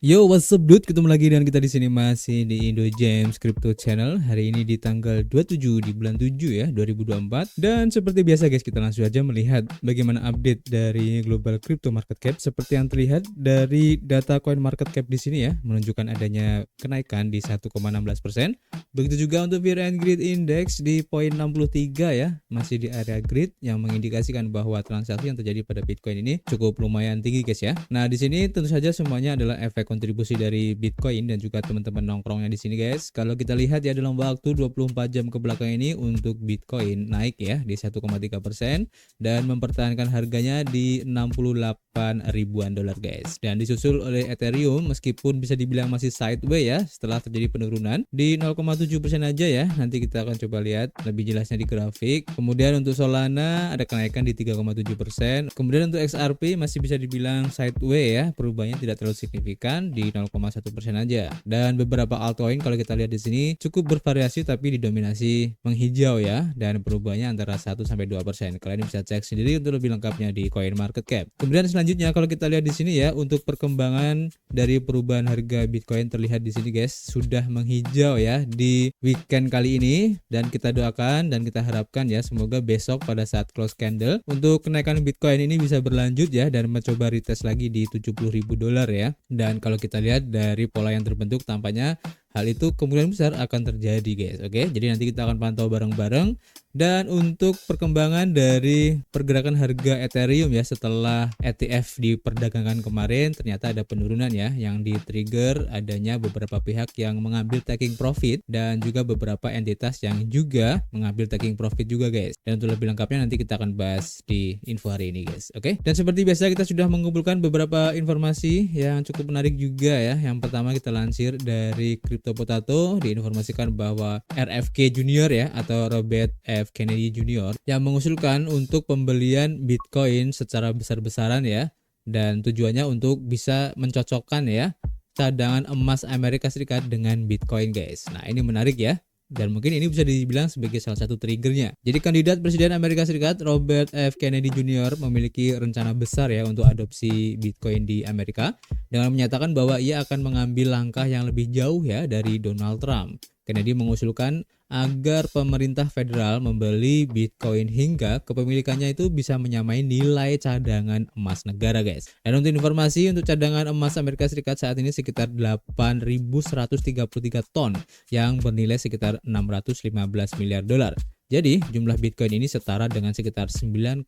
Yo, what's up dude? Ketemu lagi dengan kita di sini masih di Indo James Crypto Channel. Hari ini di tanggal 27 di bulan 7 ya, 2024. Dan seperti biasa guys, kita langsung aja melihat bagaimana update dari global crypto market cap. Seperti yang terlihat dari data coin market cap di sini ya, menunjukkan adanya kenaikan di 1,16%. Begitu juga untuk Fear and Greed Index di poin 63 ya, masih di area greed yang mengindikasikan bahwa transaksi yang terjadi pada Bitcoin ini cukup lumayan tinggi guys ya. Nah, di sini tentu saja semuanya adalah efek kontribusi dari Bitcoin dan juga teman-teman nongkrongnya di sini guys. Kalau kita lihat ya dalam waktu 24 jam ke belakang ini untuk Bitcoin naik ya di 1,3% dan mempertahankan harganya di 68 ribuan dolar guys. Dan disusul oleh Ethereum meskipun bisa dibilang masih sideways ya setelah terjadi penurunan di 0,7% aja ya. Nanti kita akan coba lihat lebih jelasnya di grafik. Kemudian untuk Solana ada kenaikan di 3,7%. Kemudian untuk XRP masih bisa dibilang sideways ya, perubahannya tidak terlalu signifikan di 0,1% aja. Dan beberapa altcoin kalau kita lihat di sini cukup bervariasi tapi didominasi menghijau ya, dan perubahannya antara 1 sampai 2%. Kalian bisa cek sendiri untuk lebih lengkapnya di CoinMarketCap. Kemudian selanjutnya kalau kita lihat di sini ya, untuk perkembangan dari perubahan harga Bitcoin terlihat di sini guys, sudah menghijau ya di weekend kali ini, dan kita doakan dan kita harapkan ya semoga besok pada saat close candle untuk kenaikan Bitcoin ini bisa berlanjut ya dan mencoba retest lagi di 70.000 dolar ya. Dan kalau kita lihat dari pola yang terbentuk tampaknya hal itu kemungkinan besar akan terjadi guys. Oke, jadi nanti kita akan pantau bareng-bareng. Dan untuk perkembangan dari pergerakan harga Ethereum ya setelah ETF diperdagangkan kemarin, ternyata ada penurunan ya yang di-trigger adanya beberapa pihak yang mengambil taking profit dan juga beberapa entitas yang juga mengambil taking profit juga guys. Dan untuk lebih lengkapnya nanti kita akan bahas di info hari ini guys. Oke. Dan seperti biasa kita sudah mengumpulkan beberapa informasi yang cukup menarik juga ya. Yang pertama kita lansir dari Crypto Potato, diinformasikan bahwa RFK Junior ya atau Robert F. Kennedy Junior yang mengusulkan untuk pembelian Bitcoin secara besar-besaran ya, dan tujuannya untuk bisa mencocokkan ya cadangan emas Amerika Serikat dengan Bitcoin guys. Nah, ini menarik ya. Dan mungkin ini bisa dibilang sebagai salah satu triggernya. Jadi kandidat Presiden Amerika Serikat Robert F. Kennedy Jr. memiliki rencana besar ya untuk adopsi Bitcoin di Amerika dengan menyatakan bahwa ia akan mengambil langkah yang lebih jauh ya dari Donald Trump. Kennedy mengusulkan agar pemerintah federal membeli Bitcoin hingga kepemilikannya itu bisa menyamai nilai cadangan emas negara guys. Dan untuk informasi, untuk cadangan emas Amerika Serikat saat ini sekitar 8.133 ton yang bernilai sekitar 615 miliar dolar. Jadi jumlah Bitcoin ini setara dengan sekitar 9,4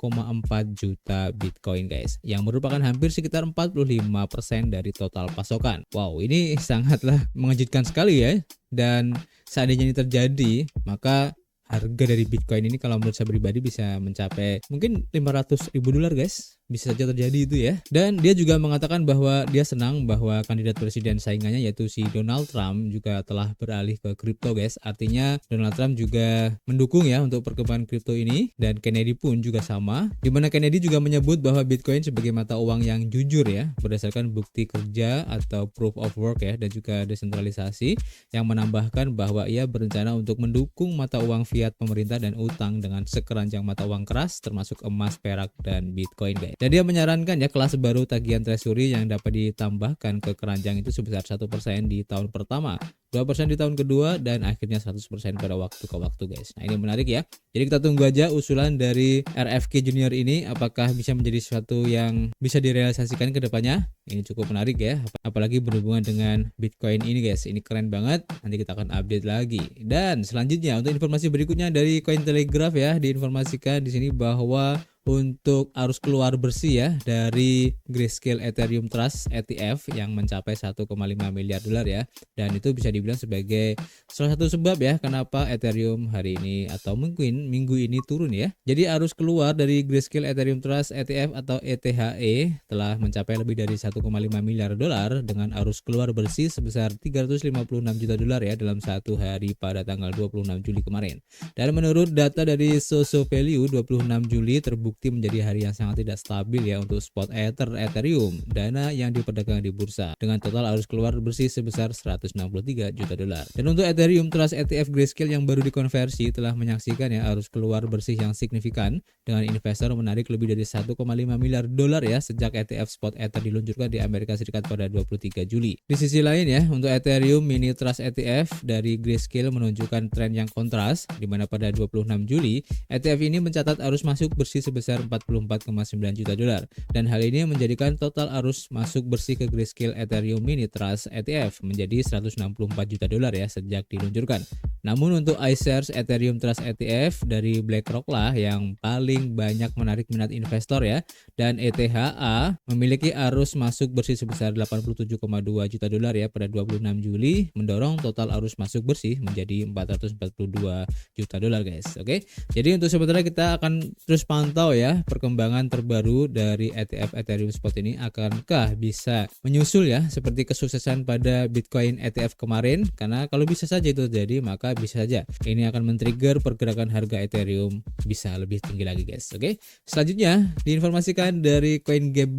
juta Bitcoin guys, yang merupakan hampir sekitar 45% dari total pasokan. Wow, ini sangatlah mengejutkan sekali ya. Dan seandainya ini terjadi, maka harga dari Bitcoin ini kalau menurut saya pribadi bisa mencapai mungkin 500.000 dolar guys. Bisa saja terjadi itu ya. Dan dia juga mengatakan bahwa dia senang bahwa kandidat presiden saingannya yaitu si Donald Trump juga telah beralih ke kripto guys. Artinya Donald Trump juga mendukung ya untuk perkembangan kripto ini, dan Kennedy pun juga sama. Dimana Kennedy juga menyebut bahwa Bitcoin sebagai mata uang yang jujur ya, berdasarkan bukti kerja atau proof of work ya, dan juga desentralisasi, yang menambahkan bahwa ia berencana untuk mendukung mata uang fiat pemerintah dan utang dengan sekeranjang mata uang keras termasuk emas, perak, dan Bitcoin guys. Dan dia menyarankan ya kelas baru tagihan treasury yang dapat ditambahkan ke keranjang itu sebesar 1% di tahun pertama, 2% di tahun kedua, dan akhirnya 100% pada waktu ke waktu guys. Nah, ini menarik ya. Jadi kita tunggu aja usulan dari RFK Junior ini apakah bisa menjadi sesuatu yang bisa direalisasikan ke depannya. Ini cukup menarik ya, apalagi berhubungan dengan Bitcoin ini guys. Ini keren banget. Nanti kita akan update lagi. Dan selanjutnya untuk informasi berikutnya dari Cointelegraph ya, diinformasikan di sini bahwa untuk arus keluar bersih ya dari Grayscale Ethereum Trust ETF yang mencapai 1,5 miliar dolar ya, dan itu bisa dibilang sebagai salah satu sebab ya kenapa Ethereum hari ini atau mungkin minggu ini turun ya. Jadi arus keluar dari Grayscale Ethereum Trust ETF atau ETHE telah mencapai lebih dari 1,5 miliar dolar dengan arus keluar bersih sebesar 356 juta dolar ya dalam satu hari pada tanggal 26 Juli kemarin. Dan menurut data dari Soso Value 26 Juli terbuka terbukti menjadi hari yang sangat tidak stabil ya untuk spot Ethereum, dana yang diperdagangkan di bursa, dengan total arus keluar bersih sebesar 163 juta dolar. Dan untuk Ethereum Trust ETF Grayscale yang baru dikonversi telah menyaksikan ya arus keluar bersih yang signifikan, dengan investor menarik lebih dari 1,5 miliar dolar ya sejak ETF spot Ether diluncurkan di Amerika Serikat pada 23 Juli. Di sisi lain ya, untuk Ethereum Mini Trust ETF dari Grayscale menunjukkan tren yang kontras, di mana pada 26 Juli ETF ini mencatat arus masuk bersih sebesar 44,9 juta dolar, dan hal ini menjadikan total arus masuk bersih ke Grayscale Ethereum Mini Trust ETF menjadi 164 juta dolar ya sejak diluncurkan. Namun untuk iShares Ethereum Trust ETF dari BlackRock lah yang paling banyak menarik minat investor ya, dan ETHA memiliki arus masuk bersih sebesar 87,2 juta dolar ya pada 26 Juli, mendorong total arus masuk bersih menjadi 442 juta dolar guys. Oke. Jadi untuk sementara kita akan terus pantau ya perkembangan terbaru dari ETF Ethereum Spot ini, akankah bisa menyusul ya seperti kesuksesan pada Bitcoin ETF kemarin, karena kalau bisa saja itu terjadi maka bisa saja ini akan men-trigger pergerakan harga Ethereum bisa lebih tinggi lagi guys. Oke. Selanjutnya diinformasikan dari CoinGecko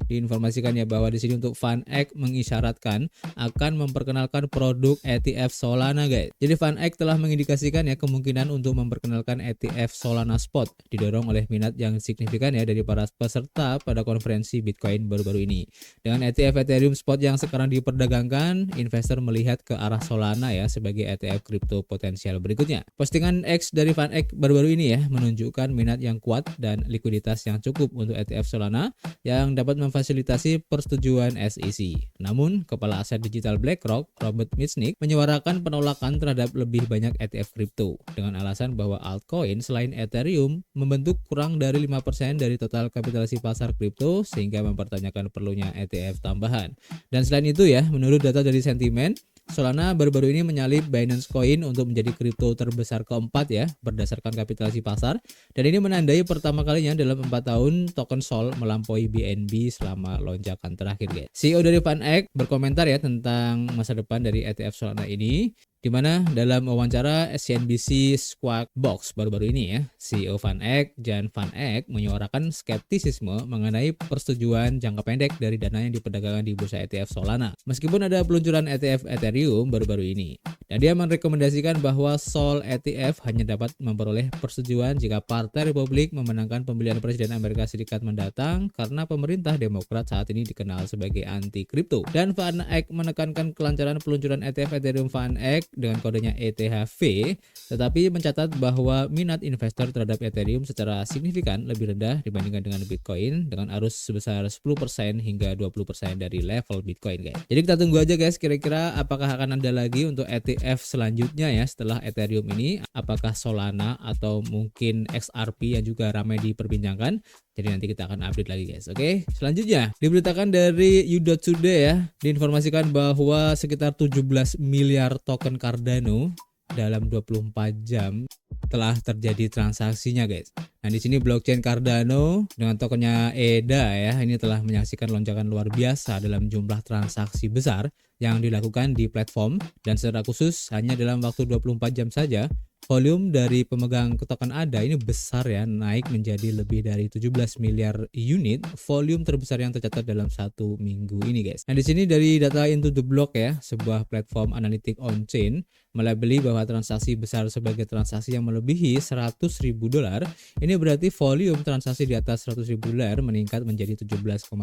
diinformasikan ya bahwa di sini untuk VanEck mengisyaratkan akan memperkenalkan produk ETF Solana guys. Jadi VanEck telah mengindikasikan ya kemungkinan untuk memperkenalkan ETF Solana Spot, didorong oleh minat yang signifikan ya dari para peserta pada konferensi Bitcoin baru-baru ini. Dengan ETF Ethereum Spot yang sekarang diperdagangkan, investor melihat ke arah Solana ya sebagai ETF kripto potensial berikutnya. Postingan X dari VanEck baru-baru ini ya menunjukkan minat yang kuat dan likuiditas yang cukup untuk ETF Solana yang dapat memfasilitasi persetujuan SEC. Namun, kepala aset digital BlackRock, Robert Mitnick, menyuarakan penolakan terhadap lebih banyak ETF kripto dengan alasan bahwa altcoin selain Ethereum membentuk kurang dari 5% dari total kapitalisasi pasar kripto, sehingga mempertanyakan perlunya ETF tambahan. Dan selain itu ya, menurut data dari Sentiment, Solana baru-baru ini menyalip Binance Coin untuk menjadi kripto terbesar keempat ya berdasarkan kapitalisasi pasar, dan ini menandai pertama kalinya dalam 4 tahun token Sol melampaui BNB selama lonjakan terakhir guys. CEO dari VanEck berkomentar ya tentang masa depan dari ETF Solana ini, di mana dalam wawancara CNBC Squawk Box baru-baru ini ya, CEO VanEck, Jan VanEck, menyuarakan skeptisisme mengenai persetujuan jangka pendek dari dana yang diperdagangkan di bursa ETF Solana. Meskipun ada peluncuran ETF Ethereum baru-baru ini, dan dia merekomendasikan bahwa Sol ETF hanya dapat memperoleh persetujuan jika Partai Republik memenangkan pemilihan Presiden Amerika Serikat mendatang, karena pemerintah Demokrat saat ini dikenal sebagai anti kripto. Dan VanEck menekankan kelancaran peluncuran ETF Ethereum VanEck dengan kodenya ETHV, tetapi mencatat bahwa minat investor terhadap Ethereum secara signifikan lebih rendah dibandingkan dengan Bitcoin, dengan arus sebesar 10% hingga 20% dari level Bitcoin guys. Jadi kita tunggu aja guys, kira-kira apakah akan ada lagi untuk ETF selanjutnya ya setelah Ethereum ini, apakah Solana atau mungkin XRP yang juga ramai diperbincangkan. Jadi nanti kita akan update lagi guys. Oke. Selanjutnya diberitakan dari You.Today ya, diinformasikan bahwa sekitar 17 miliar token Cardano dalam 24 jam telah terjadi transaksinya guys. Nah di sini blockchain Cardano dengan tokennya EDA ya, ini telah menyaksikan lonjakan luar biasa dalam jumlah transaksi besar yang dilakukan di platform, dan secara khusus hanya dalam waktu 24 jam saja volume dari pemegang token ADA ini besar ya, naik menjadi lebih dari 17 miliar unit, volume terbesar yang tercatat dalam satu minggu ini guys. Nah di sini dari data Into the Block ya, sebuah platform analitik on-chain, melabeli bahwa transaksi besar sebagai transaksi yang melebihi 100.000 dolar. Ini berarti volume transaksi di atas 100.000 dolar meningkat menjadi 17,78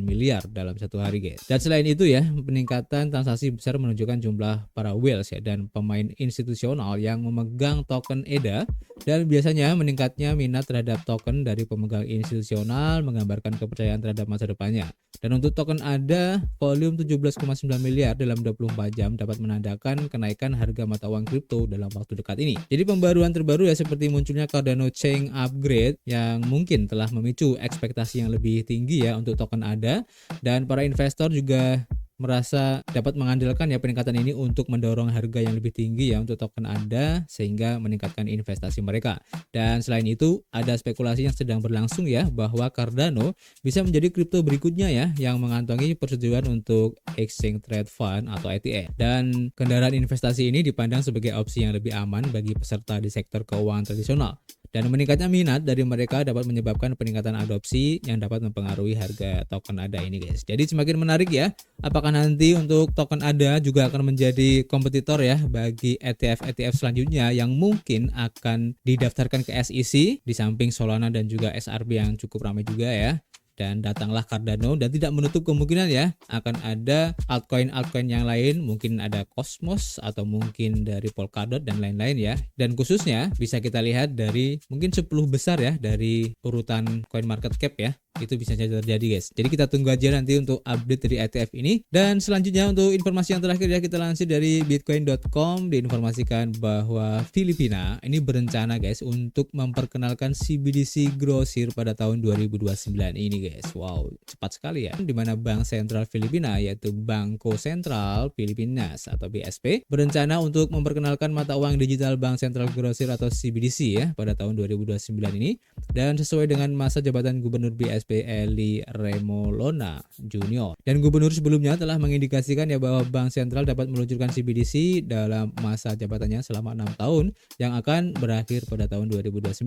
miliar dalam satu hari guys. Dan selain itu ya, peningkatan transaksi besar menunjukkan jumlah para whales ya dan pemain institusional yang memegang token EDA, dan biasanya meningkatnya minat terhadap token dari pemegang institusional menggambarkan kepercayaan terhadap masa depannya. Dan untuk token ADA, volume 17,9 miliar dalam 24 jam dapat menandakan kenaikan harga mata uang kripto dalam waktu dekat ini. Jadi pembaruan terbaru ya seperti munculnya Cardano Chain Upgrade yang mungkin telah memicu ekspektasi yang lebih tinggi ya untuk token ADA, dan para investor juga merasa dapat mengandalkan ya peningkatan ini untuk mendorong harga yang lebih tinggi ya untuk token ADA, sehingga meningkatkan investasi mereka. Dan selain itu ada spekulasi yang sedang berlangsung ya bahwa Cardano bisa menjadi kripto berikutnya ya yang mengantongi persetujuan untuk Exchange Trade Fund atau ETF. Dan kendaraan investasi ini dipandang sebagai opsi yang lebih aman bagi peserta di sektor keuangan tradisional. Dan meningkatnya minat dari mereka dapat menyebabkan peningkatan adopsi yang dapat mempengaruhi harga token ADA ini guys. Jadi semakin menarik ya, apakah nanti untuk token ADA juga akan menjadi kompetitor ya bagi ETF selanjutnya yang mungkin akan didaftarkan ke SEC di samping Solana dan juga XRP yang cukup ramai juga ya. Dan datanglah Cardano dan tidak menutup kemungkinan ya akan ada altcoin yang lain, mungkin ada Cosmos atau mungkin dari Polkadot dan lain-lain ya. Dan khususnya bisa kita lihat dari mungkin 10 besar ya dari urutan coin market cap ya. Itu bisa saja terjadi guys. Jadi kita tunggu aja nanti untuk update dari ETF ini. Dan selanjutnya untuk informasi yang terakhir ya, kita lansir dari bitcoin.com diinformasikan bahwa Filipina ini berencana guys untuk memperkenalkan CBDC Grocer pada tahun 2029 ini guys. Wow, cepat sekali ya. Dimana Bank Sentral Filipina yaitu Bangko Sentral Pilipinas atau BSP berencana untuk memperkenalkan mata uang digital Bank Sentral Grocer atau CBDC ya pada tahun 2029 ini. Dan sesuai dengan masa jabatan Gubernur BSP Eli Remolona Junior. Dan gubernur sebelumnya telah mengindikasikan ya bahwa Bank Sentral dapat meluncurkan CBDC dalam masa jabatannya selama 6 tahun yang akan berakhir pada tahun 2029.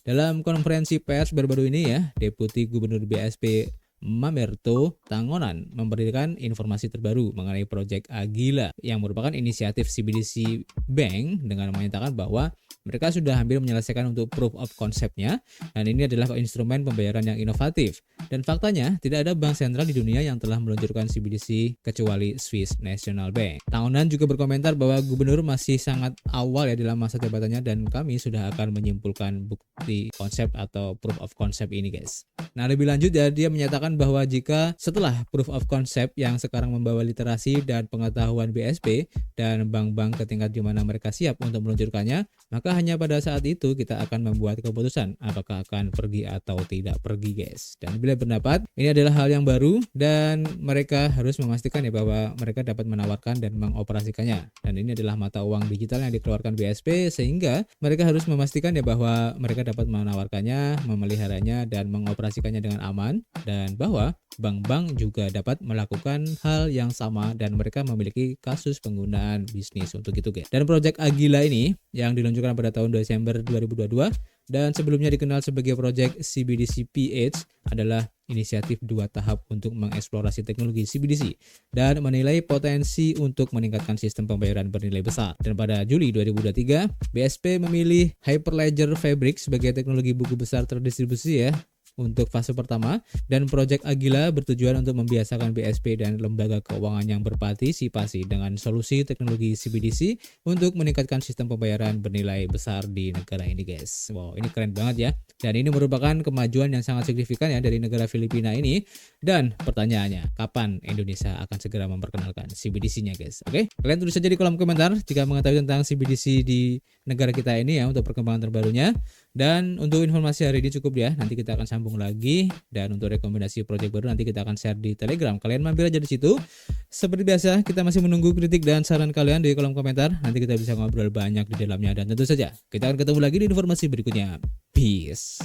Dalam konferensi pers baru-baru ini ya, Deputi Gubernur BSP Mamerto Tangonan memberikan informasi terbaru mengenai proyek Agila yang merupakan inisiatif CBDC Bank dengan menyatakan bahwa mereka sudah hampir menyelesaikan untuk proof of concept-nya dan ini adalah instrumen pembayaran yang inovatif. Dan faktanya tidak ada bank sentral di dunia yang telah meluncurkan CBDC kecuali Swiss National Bank. Tangonan juga berkomentar bahwa gubernur masih sangat awal ya dalam masa jabatannya dan kami sudah akan menyimpulkan bukti konsep atau proof of concept ini guys. Nah lebih lanjut ya, dia menyatakan bahwa jika setelah proof of concept yang sekarang membawa literasi dan pengetahuan BSP dan bank-bank ke tingkat di mana mereka siap untuk meluncurkannya, maka hanya pada saat itu kita akan membuat keputusan apakah akan pergi atau tidak pergi guys. Dan bila berpendapat ini adalah hal yang baru dan mereka harus memastikan ya bahwa mereka dapat menawarkan dan mengoperasikannya. Dan ini adalah mata uang digital yang dikeluarkan BSP sehingga mereka harus memastikan ya bahwa mereka dapat menawarkannya, memeliharanya dan mengoperasikannya dengan aman dan bahwa bank-bank juga dapat melakukan hal yang sama dan mereka memiliki kasus penggunaan bisnis untuk itu guys. Dan proyek Agila ini yang diluncurkan pada tahun Desember 2022 dan sebelumnya dikenal sebagai proyek CBDC PH adalah inisiatif 2 tahap untuk mengeksplorasi teknologi CBDC dan menilai potensi untuk meningkatkan sistem pembayaran bernilai besar. Dan pada Juli 2023, BSP memilih Hyperledger Fabric sebagai teknologi buku besar terdistribusi ya untuk fase pertama, dan proyek Agila bertujuan untuk membiasakan BSP dan lembaga keuangan yang berpartisipasi dengan solusi teknologi CBDC untuk meningkatkan sistem pembayaran bernilai besar di negara ini guys. Wow, ini keren banget ya. Dan ini merupakan kemajuan yang sangat signifikan ya dari negara Filipina ini. Dan pertanyaannya, kapan Indonesia akan segera memperkenalkan CBDC-nya guys? Oke, kalian tulis saja di kolom komentar jika mengetahui tentang CBDC di negara kita ini ya untuk perkembangan terbarunya. Dan untuk informasi hari ini cukup ya, nanti kita akan sambung lagi. Dan untuk rekomendasi proyek baru nanti kita akan share di Telegram. Kalian mampir aja di situ. Seperti biasa, kita masih menunggu kritik dan saran kalian di kolom komentar. Nanti kita bisa ngobrol banyak di dalamnya. Dan tentu saja, kita akan ketemu lagi di informasi berikutnya. Peace.